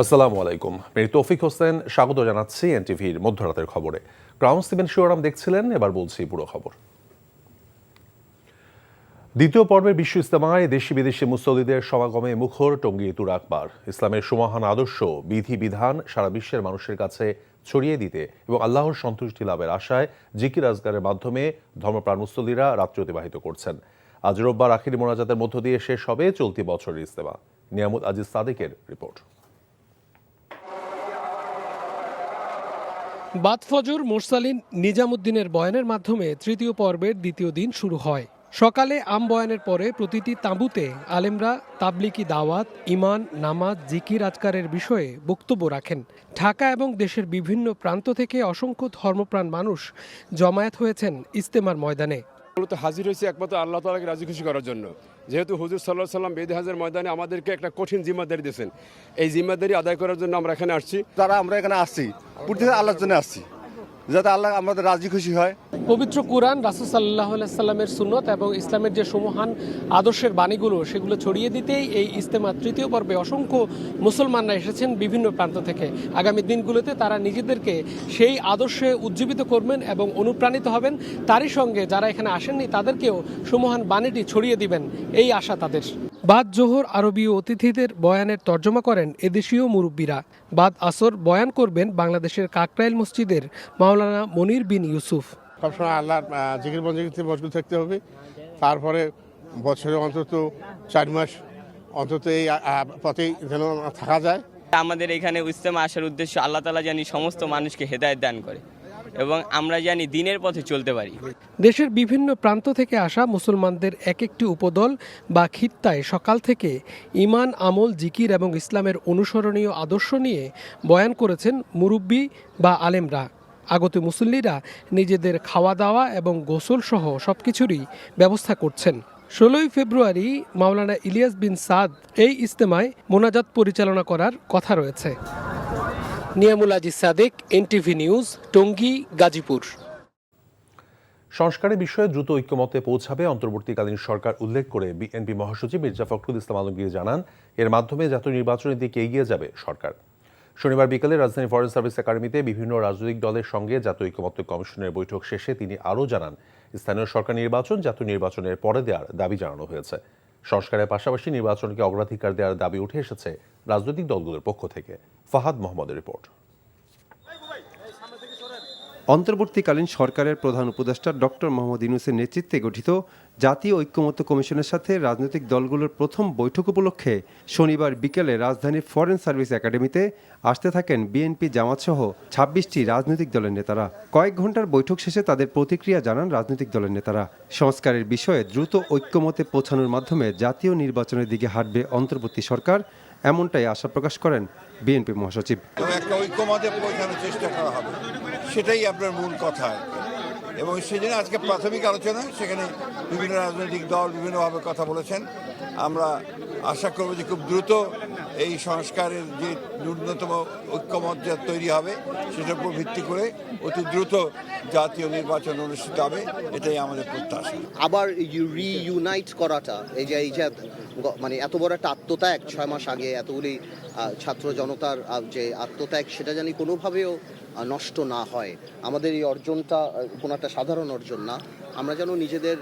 আসসালামু আলাইকুম। আমি তৌফিক হোসেন স্বাগত জানাচ্ছি এনটিভির মধ্যরাতের খবরে। ক্রাউন সিমেন্ট শিরোনাম দেখছিলেন, এবার বলছি পুরো খবর। দ্বিতীয় পর্বের বিশ্ব ইজতেমায় দেশি বিদেশি মুসল্লিদের সমাগমে মুখর টঙ্গী তুরাকবার। ইসলামের সুমহান আদর্শ বিধিবিধান সারা বিশ্বের মানুষের কাছে ছড়িয়ে দিতে এবং আল্লাহর সন্তুষ্টি লাভের আশায় জিকির আজগারের মাধ্যমে ধর্মপ্রাণ মুসল্লিরা রাত্রি অতিবাহিত করছেন। আজ রোববার আখিরি মোনাজাতের মধ্য দিয়ে শেষ হবে চলতি বছরের ইজতেমা। নিয়ামত আজিজ সাদেকের রিপোর্ট। বাদ ফজর মোরসালিন নিজামুদ্দিনের বয়ানের মাধ্যমে তৃতীয় পর্বের দ্বিতীয় দিন শুরু হয়। সকালে আম বয়ানের পরে প্রতিটি তাঁবুতে আলেমরা তাবলিকি দাওয়াত, ঈমান, নামাজ, জিকির আজকারের বিষয়ে বক্তব্য রাখেন। ঢাকা এবং দেশের বিভিন্ন প্রান্ত থেকে অসংখ্য ধর্মপ্রাণ মানুষ জমায়েত হয়েছেন ইজতেমার ময়দানে। মূলত হাজির হয়েছে একমাত্র আল্লাহ তাআলাকে রাজি খুশি করার জন্য। যেহেতু হুজুর সাল্লাল্লাহু আলাইহি ওয়াসাল্লাম বেদে হাজের ময়দানে আমাদেরকে একটা কঠিন জিম্মাদারি দিয়েছেন, এই জিম্মাদারি আদায় করার জন্য আমরা এখানে আসছি। আমরা এখানে আসছি প্রত্যেক আল্লাহর জন্য আসছি, যাতে আল্লাহ আমাদের রাজি খুশি হয়। পবিত্র কুরআন, রাসূল সাল্লাল্লাহু আলাইহি সাল্লামের সুন্নত এবং ইসলামের যে সুমহান আদর্শের বাণীগুলো সেগুলো ছড়িয়ে দিতেই এই ইজতেমা তৃতীয় পর্বে অসংখ্য মুসলমানরা এসেছেন বিভিন্ন প্রান্ত থেকে। আগামী দিনগুলোতে তারা নিজেদেরকে সেই আদর্শে উজ্জীবিত করবেন এবং অনুপ্রাণিত হবেন। তারই সঙ্গে যারা এখানে আসেননি তাদেরকেও সুমহান বাণীটি ছড়িয়ে দিবেন, এই আশা তাদের। বাদ জোহর আরবীয় অতিথিদের বয়ানের তর্জমা করেন এদেশীয় মুরব্বীরা। বাদ আসর বয়ান করবেন বাংলাদেশের কাকরাইল মসজিদের মাওলানা মনির বিন ইউসুফ। সবসময় আল্লাহর জিকির বন্দেগীতে মশগুল থাকতে হবে। তারপরে বছরে অন্তত 4 মাস অন্তত এই পথেই যেন থাকা যায়। আমাদের এখানে ইজতেমা আসার উদ্দেশ্য আল্লাহ তাআলা জানি সমস্ত মানুষকে হেদায়েত দান করে এবং আমরা জানি দ্বীনের পথে চলতে পারি। দেশের বিভিন্ন প্রান্ত থেকে আসা মুসলমানদের এক একটি উপদল বা খিত্তায় সকাল থেকে ঈমান, আমল, জিকির এবং ইসলামের অনুসরণীয় আদর্শ নিয়ে বয়ান করেছেন মুরব্বী বা আলেমরা। আগত মুসল্লিরা নিজেদের খাওয়া দাওয়া এবং গোসল সহ সবকিছুরই ব্যবস্থা করছেন। 16 ফেব্রুয়ারি মাওলানা ইলিয়াস বিন সাদ এই ইজতেমায় মোনাজাত পরিচালনা করার কথা রয়েছে। Niamul Aziz Sadek, NTV news, Tongi, Gazipur. সংস্কারের বিষয়ে দ্রুত ঐক্যমতে পৌঁছাবে অন্তর্বর্তীকালীন সরকার উল্লেখ করে বিএনপি মহাসচিব মির্জা ফখরুল ইসলাম আলমগীর জানান, এর মাধ্যমে জাতীয় নির্বাচনের দিকে এগিয়ে যাবে সরকার। শনিবার বিকেলে রাজধানী ফরেন সার্ভিস একাডেমিতে বিভিন্ন রাজনৈতিক দলের সঙ্গে জাতীয় ঐক্যমত্য কমিশনের বৈঠক শেষে তিনি আরও জানান, স্থানীয় সরকার নির্বাচন জাতীয় নির্বাচনের পরে দেওয়ার দাবি জানানো হয়েছে। সংস্কারের পাশাপাশি নির্বাচনকে অগ্রাধিকার দেওয়ার দাবি উঠে এসেছে রাজনৈতিক দলগুলোর পক্ষ থেকে। ফাহাদ মোহাম্মদের রিপোর্ট। অন্তর্বর্তীকালীন সরকারের প্রধান উপদেষ্টা ডক্টর মোহাম্মদ ইউনূসের নেতৃত্বে গঠিত জাতীয় ঐক্যমত্য কমিশনের সাথে রাজনৈতিক দলগুলোর প্রথম বৈঠক উপলক্ষে শনিবার বিকেলে রাজধানীর ফরেন সার্ভিস একাডেমিতে আসতে থাকেন বিএনপি, জামাতসহ 26টি রাজনৈতিক দলের নেতারা। কয়েক ঘন্টার বৈঠক শেষে তাদের প্রতিক্রিয়া জানান রাজনৈতিক দলের নেতারা। সংস্কারের বিষয়ে দ্রুত ঐক্যমতে পৌঁছানোর মাধ্যমে জাতীয় নির্বাচনের দিকে হাঁটবে অন্তর্বর্তী সরকার, এমনটাই আশা প্রকাশ করেন বিএনপি মহাসচিব। একটা ঐক্যমতে পৌঁছানোর চেষ্টা করা হবে, সেটাই আপনার মূল কথা। এবং সেজন্য আজকে প্রাথমিক আলোচনা, সেখানে বিভিন্ন রাজনৈতিক দল বিভিন্নভাবে কথা বলেছেন। আমরা আশা করব যে খুব দ্রুত এই সংস্কারের যে ন্যূনতম ঐক্যমত যা তৈরি হবে সেটার উপর ভিত্তি করে অতি দ্রুত জাতীয় নির্বাচন অনুষ্ঠিত হবে, এটাই আমাদের প্রত্যাশা। আবার রিইউনাইট করাটা, এই যে মানে এত বড় একটা আত্মত্যাগ 6 মাস আগে এতগুলি ছাত্র জনতার যে আত্মত্যাগ, সেটা জানি কোনোভাবেও নষ্ট না হয়। আমাদের এই অর্জনটা কোনো একটা সাধারণ অর্জন না। আমরা যেন নিজেদের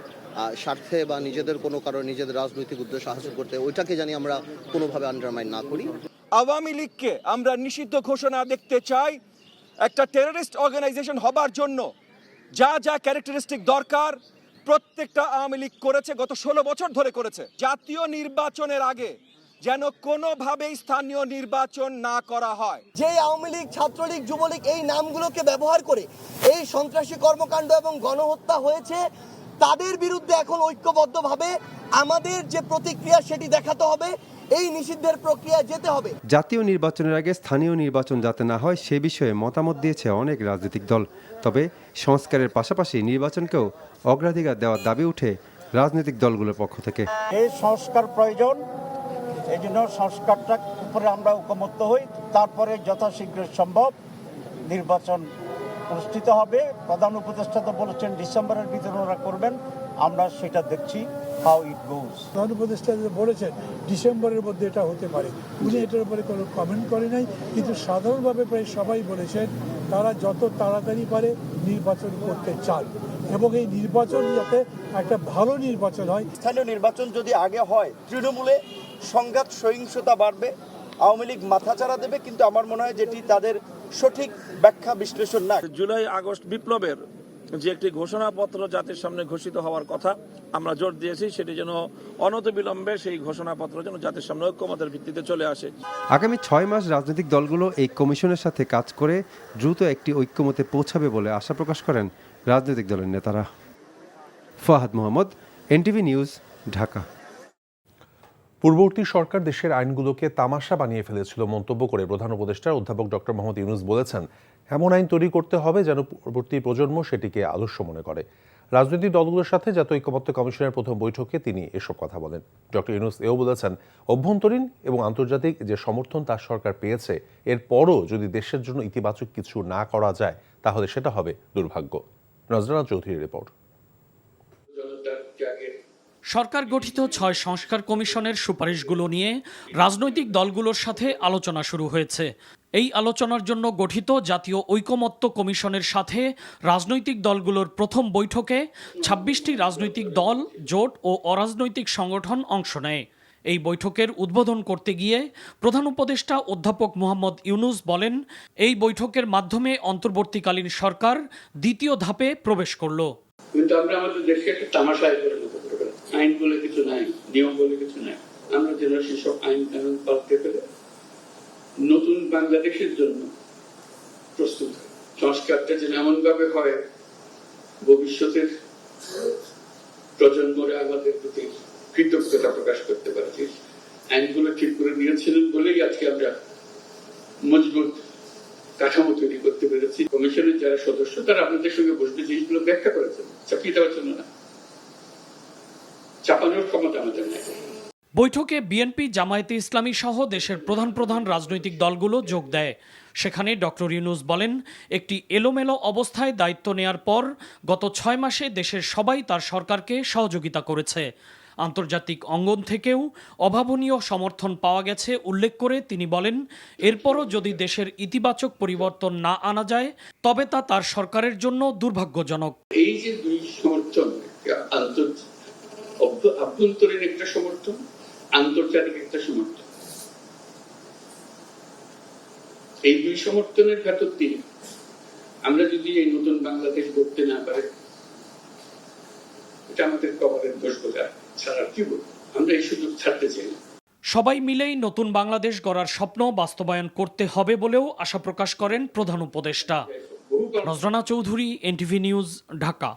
স্বার্থে বা নিজেদের কোনো কারণে নিজেদের রাজনৈতিক উদ্দেশ্য হাসিল করতে ওইটাকে জানি আমরা কোনোভাবে আন্ডারমাইন না করি। আওয়ামী লীগকে আমরা নিষিদ্ধ ঘোষণা দেখতে চাই। একটা টেররিস্ট অর্গানাইজেশন হবার জন্য যা যা ক্যারেক্টারিস্টিক দরকার প্রত্যেকটা আওয়ামী লীগ করেছে, গত 16 বছর ধরে করেছে। জাতীয় নির্বাচনের আগে যেন কোনোভাবেই স্থানীয় নির্বাচন না করা হয়। যে আওয়ামী লীগ, ছাত্রলীগ, যুবলীগ এই নামগুলোকে ব্যবহার করে এই সন্ত্রাসী কর্মকাণ্ড এবং গণহত্যা হয়েছে, তাদের বিরুদ্ধে এখন ঐক্যবদ্ধভাবে আমাদের যে প্রতিক্রিয়া সেটি দেখাতে হবে। এই নিষিদ্ধের প্রক্রিয়া যেতে হবে। জাতীয় নির্বাচনের আগে স্থানীয় নির্বাচন যাতে না হয় সে বিষয়ে মতামত দিয়েছে অনেক রাজনৈতিক দল। তবে সংস্কারের পাশাপাশি নির্বাচনকেও অগ্রাধিকার দেওয়ার দাবি উঠে রাজনৈতিক দলগুলোর পক্ষ থেকে। এই সংস্কার প্রয়োজন, এই জন্য সংস্কারটার উপরে আমরা ঐকমত্য হই, তারপরে যথাশীঘ্র সম্ভব নির্বাচন অনুষ্ঠিত হবে। প্রধান উপদেষ্টা তো বলেছেন ডিসেম্বরের ভিতরে ওরা করবেন, আমরা সেটা দেখছি হাউ ইট গোজ। প্রধান উপদেষ্টা বলেছেন ডিসেম্বরের মধ্যে এটা হতে পারে, উনি এটার উপরে কোনো কমেন্ট করে নাই, কিন্তু সাধারণভাবে প্রায় সবাই বলেছেন তারা যত তাড়াতাড়ি পারে নির্বাচন করতে চান এবং এই নির্বাচন যাতে একটা ভালো নির্বাচন হয়। স্থানীয় নির্বাচন যদি আগে হয় তৃণমূলে সংঘাত সহিংসতা বাড়বে, আওয়ামী লীগ মাথাচাড়া দেবে, কিন্তু আমার মনে হয় যেটি তাদের সঠিক ব্যাখ্যা বিশ্লেষণ না। জুলাই আগস্ট বিপ্লবের যে একটি ঘোষণাপত্র জাতির সামনে ঘোষিত হওয়ার কথা আমরা জোর দিয়েছি, সেটি যেন অনতিবিলম্বে সেই ঘোষণাপত্র যেন জাতির সামনে ঐক্যমতের ভিত্তিতে চলে আসে। আগামী 6 মাস রাজনৈতিক দলগুলো এই কমিশনের সাথে কাজ করে দ্রুত একটি ঐক্যমতে পৌঁছাবে বলে আশা প্রকাশ করেন রাজনৈতিক দলের নেতারা। Fahad Mohammad, NTV news, Dhaka. পূর্ববর্তী সরকার দেশের আইনগুলোকে তামাশা বানিয়ে ফেলেছিল মন্তব্য করে প্রধান উপদেষ্টা অধ্যাপক ডক্টর মোহাম্মদ ইউনূস বলেছেন, এমন আইন তৈরি করতে হবে যেন পরবর্তী প্রজন্ম সেটিকে আদর্শ মনে করে। রাজনৈতিক দলগুলোর সাথে জাতীয় ঐক্যমত্য কমিশনের প্রথম বৈঠকে তিনি এসব কথা বলেন। ডক্টর ইউনূস এও বলেছেন, অভ্যন্তরীণ এবং আন্তর্জাতিক যে সমর্থন তার সরকার পেয়েছে, এরপরও যদি দেশের জন্য ইতিবাচক কিছু না করা যায় তাহলে সেটা হবে দুর্ভাগ্য। নজরানা চৌধুরীর রিপোর্ট। সরকার গঠিত 6 সংস্কার কমিশনের সুপারিশগুলো নিয়ে রাজনৈতিক দলগুলোর সাথে আলোচনা শুরু হয়েছে। এই আলোচনার জন্য গঠিত জাতীয় ঐকমত্য কমিশনের সাথে রাজনৈতিক দলগুলোর প্রথম বৈঠকে 26টি রাজনৈতিক দল, জোট ও অরাজনৈতিক সংগঠন অংশ নেয়। এই বৈঠকের উদ্বোধন করতে গিয়ে প্রধান উপদেষ্টা অধ্যাপক মোহাম্মদ ইউনূস বলেন, এই বৈঠকের মাধ্যমে অন্তর্বর্তীকালীন সরকার দ্বিতীয় ধাপে প্রবেশ করল। কিন্তু আমরা আমাদের দেশকে একটা তামাশায় পরিণত করবো। আইন বলে কিছু নাই, নিয়ম বলে কিছু নাই। আমরা যেন সেসব আইন কানুন পাল্টে ফেলে নতুন বাংলাদেশের জন্য প্রস্তুত। সংস্কারটা যেন এমন ভাবে হয় ভবিষ্যতের প্রজন্মরা আমাদের প্রতি কৃতজ্ঞতা প্রকাশ করতে পারে। আইনগুলো ঠিক করে নিয়েছিলেন বলেই আজকে আমরা মজবুত কাঠামো তৈরি করতে পেরেছি। কমিশনের যারা সদস্য তারা আপনাদের সঙ্গে বসবে, জিনিসগুলো ব্যাখ্যা করেছেন, চাপিয়ে দেওয়ার জন্য না, চাপানোর ক্ষমতা আমাদের নেই। বৈঠকে বিএনপি, জামায়াতে ইসলামী সহ দেশের প্রধান রাজনৈতিক দলগুলো যোগ দেয়। সেখানে ডক্টর ইউনূস বলেন, একটি এলোমেলো অবস্থায় দায়িত্ব নেয়ার পর গত 6 মাসে দেশের সবাই তার সরকারকে সহযোগিতা করেছে। আন্তর্জাতিক অঙ্গন থেকেও অভাবনীয় সমর্থন পাওয়া গেছে উল্লেখ করে তিনি বলেন, এরপরও যদি দেশের ইতিবাচক পরিবর্তন না আনা যায় তবে তা তার সরকারের জন্য দুর্ভাগ্যজনক। এই যে দুই সমর্থন, আভ্যন্তরীণ একটা সমর্থন, আন্তর্জাতিক একটা সমর্থন, এই দুই সমর্থনের ভেতর দিয়ে আমরা যদি এই নতুন বাংলাদেশ গড়তে না পারে, এটা আমাদের কপালের দোষ বোঝা ছাড়া কি বলবো। আমরা এই সুযোগ ছাড়তে চাই না। সবাই মিলেই নতুন বাংলাদেশ গড়ার স্বপ্ন বাস্তবায়ন করতে হবে বলেও আশা প্রকাশ করেন প্রধান উপদেষ্টা। নজরানা চৌধুরী, এনটিভি নিউজ, ঢাকা।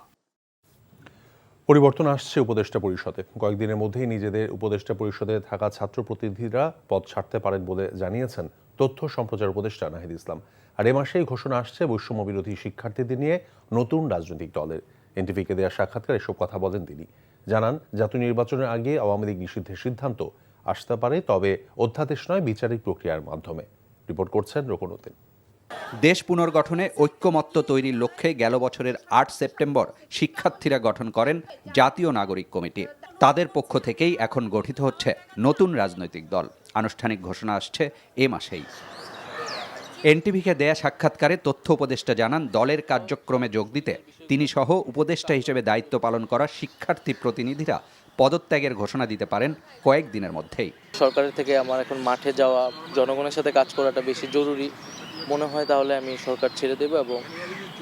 পরিবর্তন আসছে উপদেষ্টা পরিষদে। কয়েকদিনের মধ্যেই নিজেদের উপদেষ্টা পরিষদে থাকা ছাত্র প্রতিনিধিরা পদ ছাড়তে পারেন বলে জানিয়েছেন তথ্য সম্প্রচার উপদেষ্টা নাহিদ ইসলাম। আর এ মাসেই ঘোষণা আসছে বৈষম্য বিরোধী শিক্ষার্থীদের নিয়ে নতুন রাজনৈতিক দলের। এনটিভিকে দেওয়া সাক্ষাৎকারে এসব কথা বলেন তিনি। জানান, জাতীয় নির্বাচনের আগে আওয়ামী লীগ নিষিদ্ধের সিদ্ধান্ত আসতে পারে, তবে অধ্যাদেশ নয়, বিচারিক প্রক্রিয়ার মাধ্যমে। রিপোর্ট করছেন রোকনউদ্দিন। দেশ পুনর্গঠনে ঐক্যমত্য তৈরির লক্ষ্যে গেল বছরের 8 সেপ্টেম্বর শিক্ষার্থীরা গঠন করেন জাতীয় নাগরিক কমিটি। তাদের পক্ষ থেকেই এখন গঠিত হচ্ছে নতুন রাজনৈতিক দল। আনুষ্ঠানিক ঘোষণা আসছে এ মাসেই। এনটিভিকে দেয়া সাক্ষাৎকারে তথ্য উপদেষ্টা জানান, দলের কার্যক্রমে যোগ দিতে তিনি সহ উপদেষ্টা হিসেবে দায়িত্ব পালন করা শিক্ষার্থী প্রতিনিধিরা পদত্যাগের ঘোষণা দিতে পারেন কয়েকদিনের মধ্যেই। সরকারের থেকে আমার এখন মাঠে যাওয়া, জনগণের সাথে কাজ করাটা বেশি জরুরি মনে হয়, তাহলে আমি সরকার ছেড়ে দেব এবং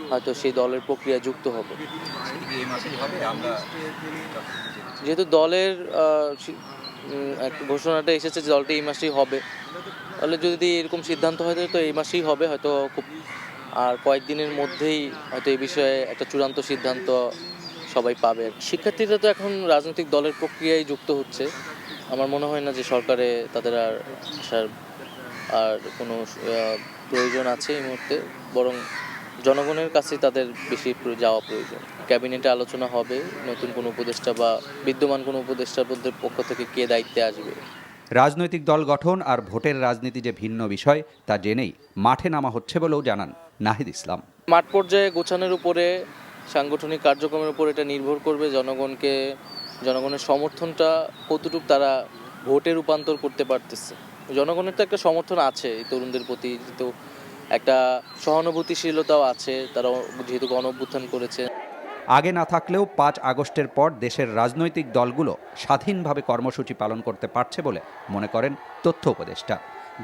হয়তো সেই দলের প্রক্রিয়া যুক্ত হব। যেহেতু দলের ঘোষণাটা এসেছে যে দলটা এই মাসেই হবে, তাহলে যদি এরকম সিদ্ধান্ত হয় তো এই মাসেই হবে হয়তো, খুব আর কয়েকদিনের মধ্যেই হয়তো এই বিষয়ে একটা চূড়ান্ত সিদ্ধান্ত সবাই পাবে। শিক্ষার্থীরা তো এখন রাজনৈতিক দলের প্রক্রিয়ায় যুক্ত হচ্ছে। আমার মনে হয় না যে সরকারে তাদের আর আসার আর কোনো প্রয়োজন আছে এই মুহূর্তে, বরং জনগণের কাছে তাদের বেশি যাওয়া প্রয়োজন। ক্যাবিনেটে আলোচনা হবে নতুন কোনো উপদেষ্টা বা বিদ্যমান কোনো উপদেষ্টার পক্ষ থেকে কে দায়িত্বে আসবে। রাজনৈতিক দল গঠন আর ভোটের রাজনীতি যে ভিন্ন বিষয় তা জেনেই মাঠে নামা হচ্ছে বলেও জানান নাহিদ ইসলাম। মাঠ পর্যায়ে গোছানোর উপরে, সাংগঠনিক কার্যক্রমের উপর এটা নির্ভর করবে জনগণের সমর্থনটা কতটুকু তারা ভোটে রূপান্তর করতে পারতেছে। জনগণের তো একটা সমর্থন আছে এই তরুণদের প্রতি, তো একটা সহানুভূতিশীলতাও আছে, তারা যেহেতু গণ অভ্যুত্থান করেছে। আগে না থাকলেও ৫ আগস্টের পর দেশের রাজনৈতিক দলগুলো স্বাধীনভাবে কর্মসূচি পালন করতে পারছে বলে মনে করেন তথ্য উপদেষ্টা।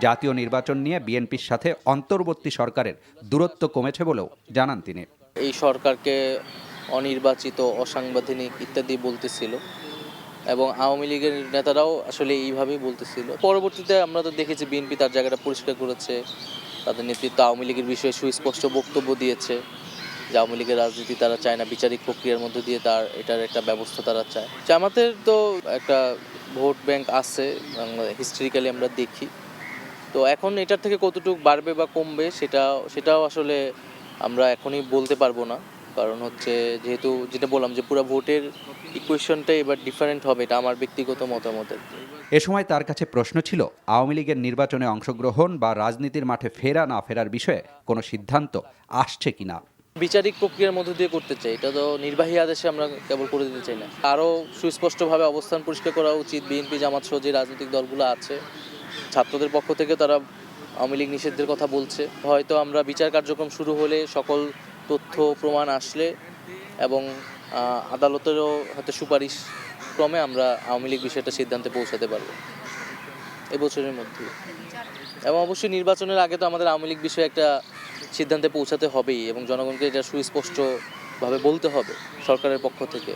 জাতীয় নির্বাচন নিয়ে বিএনপির সাথে অন্তর্বর্তী সরকারের দূরত্ব কমেছে বলেও জানান তিনি। এই সরকারকে অনির্বাচিত, অসাংবিধানিক ইত্যাদি বলতেছিল এবং আওয়ামী লীগের নেতারাও আসলে এইভাবেই বলতেছিল। পরবর্তীতে আমরা তো দেখেছি বিএনপি তার জায়গাটা পরিষ্কার করেছে, তাদের নেতৃত্ব আওয়ামী লীগের বিষয়ে সুস্পষ্ট বক্তব্য দিয়েছে যে আওয়ামী লীগের রাজনীতি তারা চায় না, বিচারিক প্রক্রিয়ার মধ্যে দিয়ে এটার একটা ব্যবস্থা তারা চায়। জামাতের তো একটা ভোট ব্যাংক আছে, হিস্ট্রিক্যালি আমরা দেখি, তো এখন এটার থেকে কতটুকু বাড়বে বা কমবে সেটাও আসলে আমরা এখনই বলতে পারবো না, কারণ হচ্ছে যেহেতু যেটা বললাম যে পুরো ভোটের ইকুয়েশনটা এবার ডিফারেন্ট হবে, এটা আমার ব্যক্তিগত মতামতের। এ সময় তার কাছে প্রশ্ন ছিল আওয়ামী লীগের নির্বাচনে অংশগ্রহণ বা রাজনীতির মাঠে ফেরা না ফেরার বিষয়ে কোনো সিদ্ধান্ত আসছে কিনা। বিচারিক প্রক্রিয়ার মধ্যে দিয়ে করতে চাই, এটা তো নির্বাহী আদেশে আমরা কেবল করে দিতে চাই না, আরও সুস্পষ্টভাবে অবস্থান পরিষ্কার করা উচিত। বিএনপি, জামাত সহ যে রাজনৈতিক দলগুলো আছে, ছাত্রদের পক্ষ থেকে তারা আওয়ামী লীগ নিষিদ্ধের কথা বলছে। হয়তো আমরা বিচার কার্যক্রম শুরু হলে, সকল তথ্য প্রমাণ আসলে এবং আদালতেরও হয়তো সুপারিশ ক্রমে আমরা আওয়ামী লীগ বিষয়টা সিদ্ধান্তে পৌঁছাতে পারবো এবছরের মধ্যে। এবং অবশ্যই নির্বাচনের আগে তো আমাদের আওয়ামী লীগ বিষয়ে একটা সিদ্ধান্তে পৌঁছাতে হবেই এবং জনগণকে এটা সুস্পষ্টভাবে বলতে হবে সরকারের পক্ষ থেকে।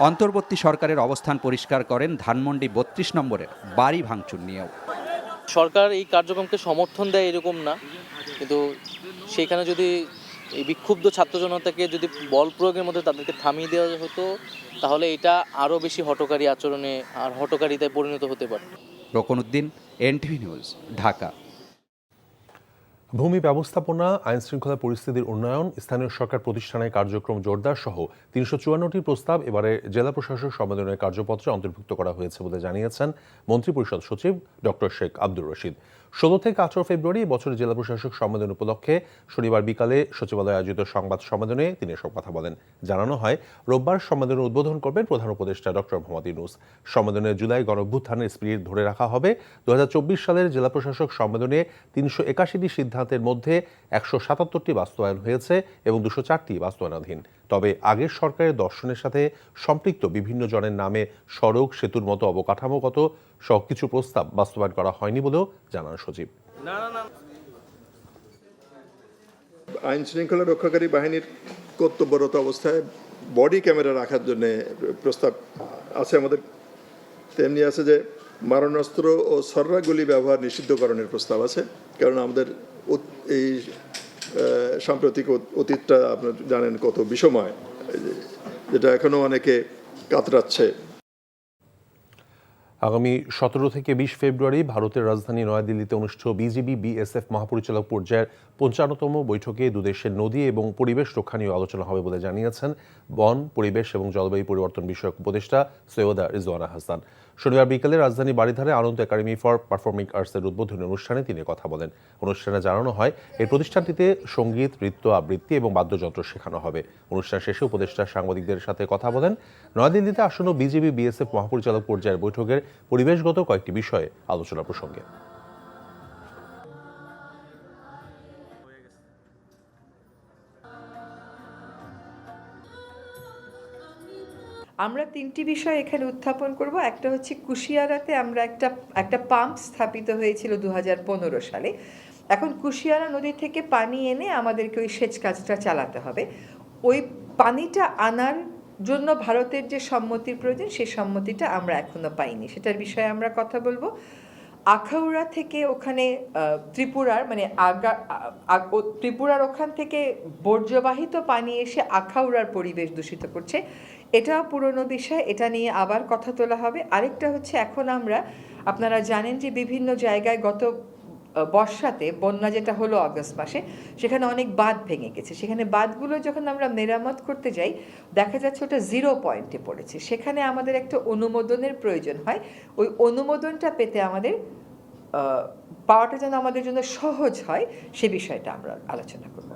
অন্তর্বর্তী সরকারের অবস্থান পরিষ্কার করেন ধানমন্ডি ৩২ নম্বরের বাড়ি ভাঙচুর নিয়েও। সরকার এই কার্যক্রমকে সমর্থন দেয় এরকম না, কিন্তু সেইখানে যদি এই বিক্ষুব্ধ ছাত্র জনতাকে যদি বল প্রয়োগের মধ্যে তাদেরকে থামিয়ে দেওয়া হতো, তাহলে এটা আরও বেশি হঠকারী আচরণে আর হঠকারিতায় পরিণত হতে পারে। Roknuddin, NTV news, Dhaka. ভূমি ব্যবস্থাপনা, আইনশৃঙ্খলা পরিস্থিতির উন্নয়ন, স্থানীয় সরকার প্রতিষ্ঠানের কার্যক্রম জোরদার সহ ৩৫৪টি প্রস্তাব এবারে জেলা প্রশাসক সম্মেলনের কার্যপত্রে অন্তর্ভুক্ত করা হয়েছে বলে জানিয়েছেন মন্ত্রিপরিষদ সচিব ডক্টর শেখ আব্দুর রশিদ। ১৬ থেকে ১৮ ফেব্রুয়ারি বছরের জেলা প্রশাসক সম্মেলন উপলক্ষে শনিবার বিকালে সচিবালয়ে আয়োজিত সংবাদ সম্মেলনে তিনি এসব কথা বলেন। জানানো হয়, রোববার সম্মেলনের উদ্বোধন করবেন প্রধান উপদেষ্টা ডক্টর মোহাম্মদ ইউনূস। সম্মেলনে জুলাই গণঅভ্যুত্থানের স্পিরিট ধরে রাখা হবে। ২০২৪ সালের জেলা প্রশাসক সম্মেলনে ৩৮১টি সিদ্ধান্তের মধ্যে ১৭৭টি বাস্তবায়ন হয়েছে এবং ২০৪টি বাস্তবায়নাধীন। তবে আগের সরকারের দর্শনের সাথে সম্পৃক্ত বিভিন্ন জনের নামে সড়ক, সেতুর মতো অবকাঠামোগত সহ কিছু প্রস্তাব বাস্তবায়ন করা হয়নি বলেও জানান সচিব। আইন শৃঙ্খলা রক্ষাকারী বাহিনীর কর্তব্যরত অবস্থায় বডি ক্যামেরা রাখার জন্য প্রস্তাব আছে আমাদের, তেমনি আছে যে মারণাস্ত্র ও সররা গুলি ব্যবহার নিষিদ্ধকরণের প্রস্তাব আছে। কারণ আমাদের এই সাম্প্রতিক অতীতটা আপনারা জানেন কত বিষময়, যেটা এখনো অনেকে কাতরাচ্ছে। আগামী ১৭ থেকে ২০ ফেব্রুয়ারি ভারতের রাজধানী নয়াদিল্লিতে অনুষ্ঠিত বিজিবি BSF মহাপরিচালক পর্যায়ের ৫৫তম বৈঠকে দুদেশের নদী এবং পরিবেশ রক্ষা নিয়ে আলোচনা হবে বলে জানিয়েছেন বন, পরিবেশ এবং জলবায়ু পরিবর্তন বিষয়ক উপদেষ্টা সৈয়দা রিজওয়ানা হাসান। শনিবার বিকেলে রাজধানী বারিধারে আনন্দ একাডেমি ফর পারফর্মিং আর্টসের উদ্বোধনী অনুষ্ঠানে তিনি কথা বলেন। অনুষ্ঠানে জানানো হয়, এই প্রতিষ্ঠানটিতে সঙ্গীত, নৃত্য, আবৃত্তি এবং বাদ্যযন্ত্র শেখানো হবে। অনুষ্ঠান শেষে উপদেষ্টা সাংবাদিকদের সাথে কথা বলেন। নয়াদিল্লিতে আসন্ন বিজিবি BSF মহাপরিচালক পর্যায়ের বৈঠকের পরিবেশগত কয়েকটি বিষয়ে আলোচনা প্রসঙ্গে আমরা তিনটি বিষয় এখানে উত্থাপন করব। একটা হচ্ছে কুশিয়ারাতে আমরা একটা পাম্প স্থাপিত হয়েছিল 2015 সালে। এখন কুশিয়ারা নদী থেকে পানি এনে আমাদেরকে ওই সেচ কাজটা চালাতে হবে। ওই পানিটা আনার জন্য ভারতের যে সম্মতির প্রয়োজন, সেই সম্মতিটা আমরা এখনো পাইনি, সেটার বিষয়ে আমরা কথা বলবো। আখাউড়া থেকে ওখানে ত্রিপুরার ত্রিপুরার ওখান থেকে বর্জ্যবাহিত পানি এসে আখাউড়ার পরিবেশ দূষিত করছে, এটাও পুরনো বিষয়, এটা নিয়ে আবার কথা তোলা হবে। আরেকটা হচ্ছে, এখন আপনারা জানেন যে বিভিন্ন জায়গায় গত বর্ষাতে বন্যা যেটা হলো আগস্ট মাসে, সেখানে অনেক বাঁধ ভেঙে গেছে। সেখানে বাঁধগুলো যখন আমরা মেরামত করতে যাই, দেখা যাচ্ছে ওটা 0 পয়েন্টে পড়েছে। সেখানে আমাদের একটা অনুমোদনের প্রয়োজন হয়। ওই অনুমোদনটা পেতে আমাদের পাওয়াটা যেন আমাদের জন্য সহজ হয়, সে বিষয়টা আমরা আলোচনা করব।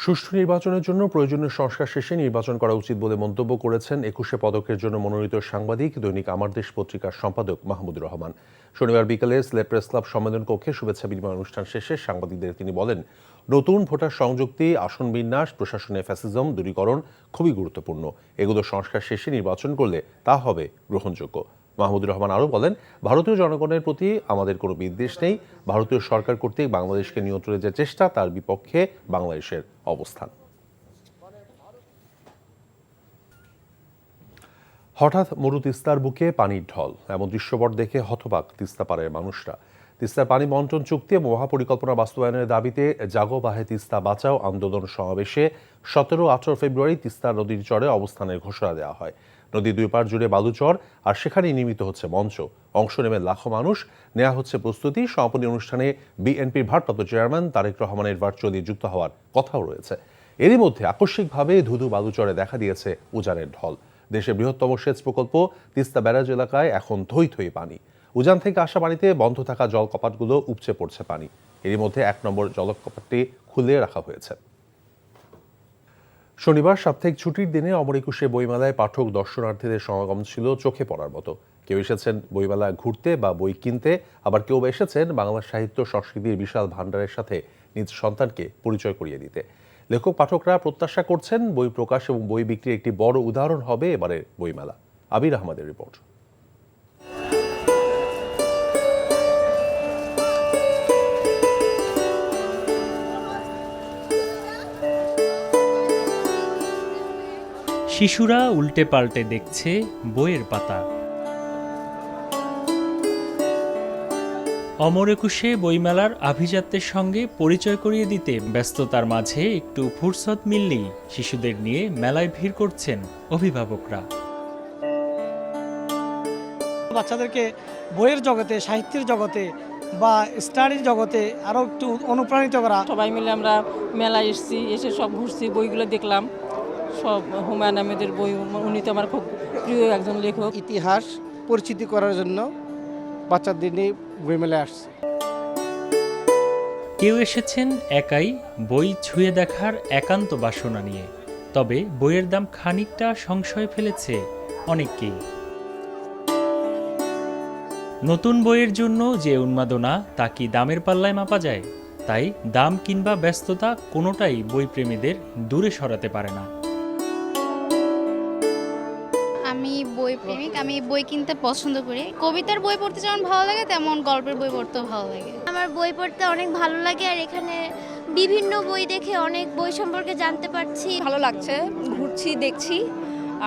সুষ্ঠু নির্বাচনের জন্য প্রয়োজনীয় সংস্কার শেষে নির্বাচন করা উচিত বলে মন্তব্য করেছেন ২১শে পদকের জন্য মনোনীত সাংবাদিক দৈনিক আমার দেশ পত্রিকার সম্পাদক মাহমুদুর রহমান। শনিবার বিকেলে সিলেট প্রেস ক্লাব সম্মেলন কক্ষে শুভেচ্ছা বিনিময় অনুষ্ঠান শেষে সাংবাদিকদের তিনি বলেন, নতুন ভোটার সংযুক্তি, আসন বিন্যাস, প্রশাসনে ফ্যাসিজম দূরীকরণ খুবই গুরুত্বপূর্ণ। এগুলো সংস্কার শেষে নির্বাচন করলে তা হবে গ্রহণযোগ্য। মাহমুদুর রহমান আরও বলেন, ভারতীয় জনগণের প্রতি আমাদের কোনো বিদ্বেষ নেই। ভারতীয় সরকার কর্তৃক বাংলাদেশকে নিয়ন্ত্রণের যে চেষ্টা, তার বিপক্ষে বাংলাদেশের অবস্থান। হঠাৎ মরু তিস্তার বুকে পানির ঢল, এমন দৃশ্যপট দেখে হতবাক তিস্তা পাড়ের মানুষরা। তিস্তার পানি বন্টন চুক্তি ও মহাপরিকল্পনা বাস্তবায়নের দাবিতে জাগো বাহে তিস্তা বাঁচাও আন্দোলন সমাবেশে ১৭-১৮ ফেব্রুয়ারি তিস্তা নদীর চরে অবস্থানের ঘোষণা দেওয়া হয়। নদীর দুই পাড় জুড়ে বালুচর, আর সেখানেই নির্মিত হচ্ছে মঞ্চ। অংশ নেবে লাখো মানুষ, নেওয়া হচ্ছে প্রস্তুতি। সমাপনী অনুষ্ঠানে বিএনপির ভারপ্রাপ্ত চেয়ারম্যান তারেক রহমানের ভার্চুয়ালি যুক্ত হওয়ার কথাও রয়েছে। এরই মধ্যে আকস্মিকভাবে ধুধু বালুচরে দেখা দিয়েছে উজানের ঢল। দেশের বৃহত্তম সেচ প্রকল্প তিস্তা ব্যারাজ এলাকায় এখন থই থই পানি। উজান থেকে আসা পানিতে বন্ধ থাকা জলকপাটগুলো উপচে পড়ছে পানি। এরই মধ্যে ১ নম্বর জলকপাটটি খুলে রাখা হয়েছে। শনিবার সাপ্তাহিক ছুটির দিনে অমর একুশে বইমেলায় পাঠক দর্শনার্থীদের সমাগম ছিল চোখে পড়ার মতো। কেউ এসেছেন বইমেলা ঘুরতে বা বই কিনতে, আবার কেউ এসেছেন বাংলা সাহিত্য সংস্কৃতির বিশাল ভাণ্ডারের সাথে নিজ সন্তানকে পরিচয় করিয়ে দিতে। লেখক পাঠকরা প্রত্যাশা করছেন বই প্রকাশ এবং বই বিক্রির একটি বড় উদাহরণ হবে এবারের বইমেলা। আবির আহমদের রিপোর্ট। শিশুরা উল্টে পাল্টে দেখছে বইয়ের পাতা। অমর একুশে বইমেলার আভিজাত্যের সঙ্গে পরিচয় করিয়ে দিতে ব্যস্ততার মাঝে একটু ফুরসত মিললেই শিশুদের নিয়ে মেলায় ভিড় করছেন অভিভাবকরা। বাচ্চাদেরকে বইয়ের জগতে, সাহিত্যের জগতে বা স্টাডির জগতে আরও একটু অনুপ্রাণিত করা। সবাই মিলে আমরা মেলায় এসেছি, এসে সব ঘুরছি, বইগুলো দেখলাম। সব হুমায়ুন আহমেদের বই, উনি তো আমার খুব প্রিয় একজন লেখক। ইতিহাস পরিচিতি করার জন্য বাচ্চাদের নিয়ে বইমেলায় আসছে। কেউ এসেছেন একাই বই ছুঁয়ে দেখার একান্ত বাসনা নিয়ে, তবে বইয়ের দাম খানিকটা সংশয় ফেলেছে অনেককেই। নতুন বইয়ের জন্য যে উন্মাদনা, তা কি দামের পাল্লায় মাপা যায়? তাই দাম কিংবা ব্যস্ততা কোনোটাই বইপ্রেমীদের দূরে সরাতে পারে না। আমি বই প্রেমিক, আমি বই কিনতে পছন্দ করি। কবিতার বই পড়তে যেমন ভালো লাগে, তেমন গল্পের বই পড়তেও ভালো লাগে। আমার বই পড়তে অনেক ভালো লাগে, আর এখানে বিভিন্ন বই দেখে অনেক বই সম্পর্কে জানতে পারছি। ভালো লাগছে, ঘুরছি, দেখছি,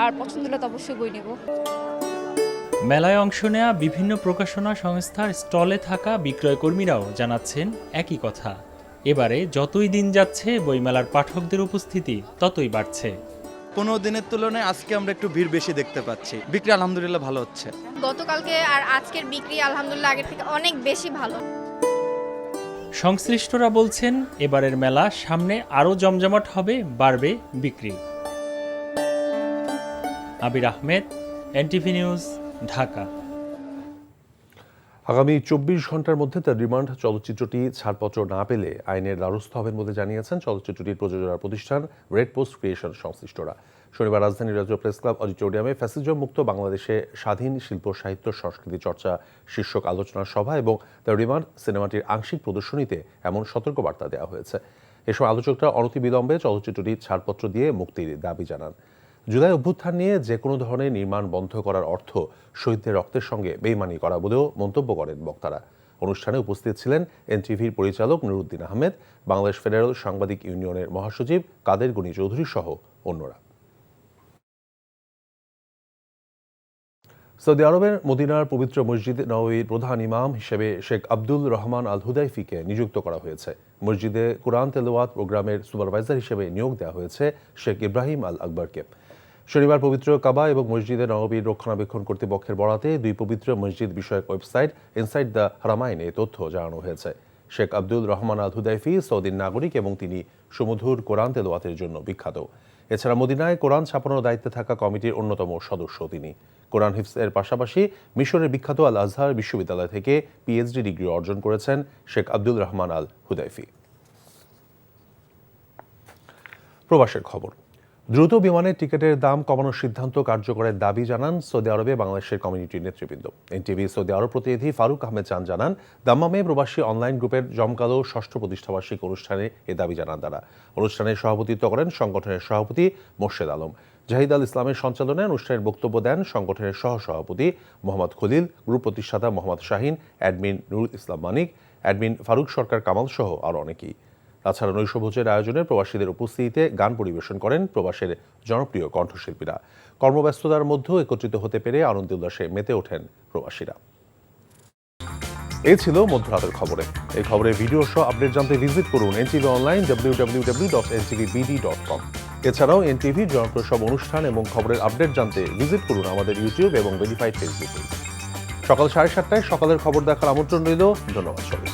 আর পছন্দ হলে তো অবশ্যই বই নেব। মেলায় অংশ নেওয়া বিভিন্ন প্রকাশনা সংস্থার স্টলে থাকা বিক্রয়কর্মীরাও জানাচ্ছেন একই কথা। এবারে যতই দিন যাচ্ছে বইমেলার পাঠকদের উপস্থিতি ততই বাড়ছে। 15 দিনের তুলনায় আজকে আমরা একটু ভিড় বেশি দেখতে পাচ্ছি। বিক্রি আলহামদুলিল্লাহ ভালো হচ্ছে। গতকালকে আর আজকের বিক্রি আলহামদুলিল্লাহ আগের থেকে অনেক বেশি ভালো। সংশ্লিষ্টরা বলছেন এবারের মেলা সামনে আরও জমজমাট হবে, বাড়বে বিক্রি। আবির আহমেদ, এনটিভি নিউজ, ঢাকা। আগামী ২৪ ঘন্টার মধ্যে দ্য রিমান্ড চলচ্চিত্রটি ছাড়পত্র না পেলে আইনের দ্বারস্থ হবেন বলে জানিয়েছেন চলচ্চিত্রটির প্রযোজনা প্রতিষ্ঠান রেড পোস্ট ক্রিয়েশন সংশ্লিষ্টরা। শনিবার রাজধানীর রাজ্য প্রেস ক্লাব অডিটোরিয়ামে ফ্যাসিজম মুক্ত বাংলাদেশে স্বাধীন শিল্প সাহিত্য সংস্কৃতি চর্চা শীর্ষক আলোচনা সভা এবং দ্য রিমান্ড সিনেমাটির আংশিক প্রদর্শনীতে এমন সতর্কবার্তা দেওয়া হয়েছে। এসব আলোচকরা অনতিবিলম্বে চলচ্চিত্রটির ছাড়পত্র দিয়ে মুক্তির দাবি জানান। জুলাই অভ্যুত্থান নিয়ে যে কোনো ধরনের নির্মাণ বন্ধ করার অর্থ শহীদদের রক্তের সঙ্গে বেইমানি করা বলেও মন্তব্য করেন বক্তারা। অনুষ্ঠানে উপস্থিত ছিলেন এনটিভির পরিচালক নুরুদ্দিন আহমেদ, বাংলাদেশ ফেডারেল সাংবাদিক ইউনিয়নের মহাসচিব কাদের গনি চৌধুরী সহ অন্যরা। সৌদি আরবের মদিনার পবিত্র মসজিদ নববীর প্রধান ইমাম হিসেবে শেখ আব্দুল রহমান আল হুদাইফিকে নিযুক্ত করা হয়েছে। মসজিদে কোরআন তেলাওয়াত প্রোগ্রামের সুপারভাইজার হিসেবে নিয়োগ দেওয়া হয়েছে শেখ ইব্রাহিম আল আকবরকে। শনিবার পবিত্র কাবা এবং মসজিদে নববীর রক্ষণাবেক্ষণ কর্তৃপক্ষের বরাতে দুই পবিত্র মসজিদ বিষয়ক ওয়েবসাইট ইনসাইড দ্য হারামাইন এ তথ্য জানানো হয়েছে। শেখ আব্দুল রহমান আল হুদাইফি সৌদির নাগরিক এবং তিনি সুমধুর কোরআন তেলাওয়াতের জন্য বিখ্যাত। এছাড়া মদিনায় কোরআন ছাপানোর দায়িত্বে থাকা কমিটির অন্যতম সদস্য তিনি। কোরআন হিফজের পাশাপাশি মিশরের বিখ্যাত আল আজহার বিশ্ববিদ্যালয় থেকে পিএইচডি ডিগ্রি অর্জন করেছেন শেখ আব্দুল রহমান আল হুদাইফি। প্রবাসের খবর। দ্রুত বিমানের টিকিটের দাম কমানোর সিদ্ধান্ত কার্যকরের দাবি জানান সৌদি আরবে বাংলাদেশের কমিউনিটির নেতৃবৃন্দ। এনটিভি সৌদি আরব প্রতিনিধি ফারুক আহমেদ চান জানান, দাম্মামে প্রবাসী অনলাইন গ্রুপের জমকালো 6ষ্ঠ প্রতিষ্ঠাবার্ষিক অনুষ্ঠানে এ দাবি জানান তারা। অনুষ্ঠানে সভাপতিত্ব করেন সংগঠনের সভাপতি মোর্শেদ আলম। জাহিদ আল ইসলামের সঞ্চালনায় অনুষ্ঠানের বক্তব্য দেন সংগঠনের সহসভাপতি মোহাম্মদ খলিল, গ্রুপ প্রতিষ্ঠাতা মোহাম্মদ শাহিন, অ্যাডমিন নুরুল ইসলাম মানিক, অ্যাডমিন ফারুক সরকার কামাল সহ আরও অনেকেই। তাছাড়া নৈশভোজের আয়োজনে প্রবাসীদের উপস্থিতিতে গান পরিবেশন করেন প্রবাসের জনপ্রিয় কণ্ঠশিল্পীরা। কর্মব্যস্ততার মধ্যেও একত্রিত হতে পেরে আনন্দ উল্লাসে মেতে ওঠেন প্রবাসীরা। এই ছিল মধ্যরাতের খবরে। এই খবরের ভিডিও সহ আপডেট জানতে ভিজিট করুন এনটিভি অনলাইন www.ntvbd.com। এছাড়াও এনটিভির জনপ্রিয় সব অনুষ্ঠান এবং খবরের আপডেট জানতে ভিজিট করুন আমাদের ইউটিউব এবং ভেরিফাইড ফেসবুক পেজ। সকাল 7:30টায় সকালের খবর দেখার আমন্ত্রণ রইল। ধন্যবাদ সবাই।